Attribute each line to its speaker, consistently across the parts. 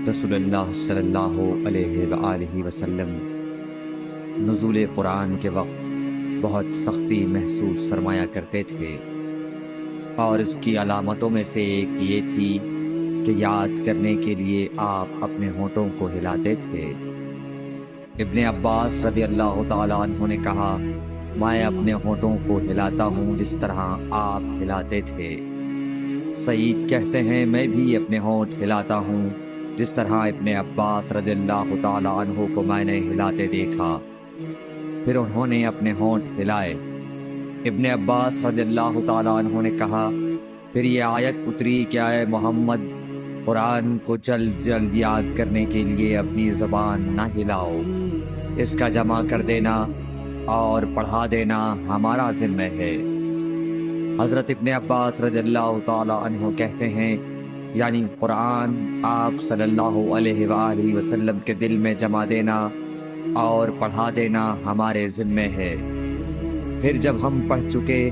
Speaker 1: رسول اللہ صلی اللہ علیہ وآلہ وسلم نزول قرآن کے وقت بہت سختی محسوس فرمایا کرتے تھے، اور اس کی علامتوں میں سے ایک یہ تھی کہ یاد کرنے کے لیے آپ اپنے ہونٹوں کو ہلاتے تھے۔ ابن عباس رضی اللہ تعالیٰ عنہ نے کہا، میں اپنے ہونٹوں کو ہلاتا ہوں جس طرح آپ ہلاتے تھے۔ سعید کہتے ہیں، میں بھی اپنے ہونٹ ہلاتا ہوں جس طرح ابن عباس رضی اللہ تعالیٰ عنہ کو میں نے ہلاتے دیکھا۔ پھر انہوں نے اپنے ہونٹ ہلائے۔ ابن عباس رضی اللہ تعالیٰ عنہ نے کہا، پھر یہ آیت اتری کہ اے محمد، قرآن کو جلد جلد یاد کرنے کے لیے اپنی زبان نہ ہلاؤ، اس کا جمع کر دینا اور پڑھا دینا ہمارا ذمہ ہے۔ حضرت ابن عباس رضی اللہ تعالیٰ عنہ کہتے ہیں، یعنی قرآن آپ صلی اللہ علیہ وآلہ وسلم کے دل میں جمع دینا اور پڑھا دینا ہمارے ذمہ ہے۔ پھر جب ہم پڑھ چکے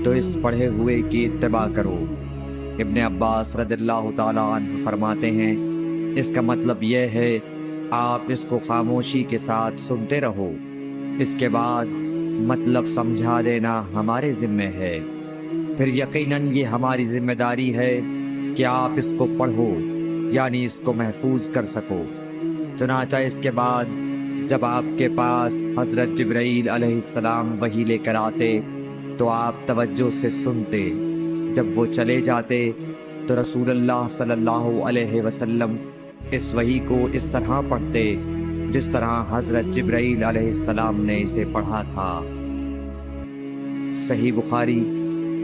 Speaker 1: تو اس پڑھے ہوئے کی اتباع کرو۔ ابن عباس رضی اللہ تعالیٰ عنہ فرماتے ہیں، اس کا مطلب یہ ہے آپ اس کو خاموشی کے ساتھ سنتے رہو، اس کے بعد مطلب سمجھا دینا ہمارے ذمہ ہے۔ پھر یقیناً یہ ہماری ذمہ داری ہے کہ آپ اس کو پڑھو، یعنی اس کو محفوظ کر سکو۔ چنانچہ اس کے بعد جب آپ کے پاس حضرت جبرائیل علیہ السلام وحی لے کر آتے تو آپ توجہ سے سنتے، جب وہ چلے جاتے تو رسول اللہ صلی اللہ علیہ وسلم اس وحی کو اس طرح پڑھتے جس طرح حضرت جبرائیل علیہ السلام نے اسے پڑھا تھا۔ صحیح بخاری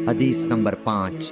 Speaker 1: حدیث نمبر 5۔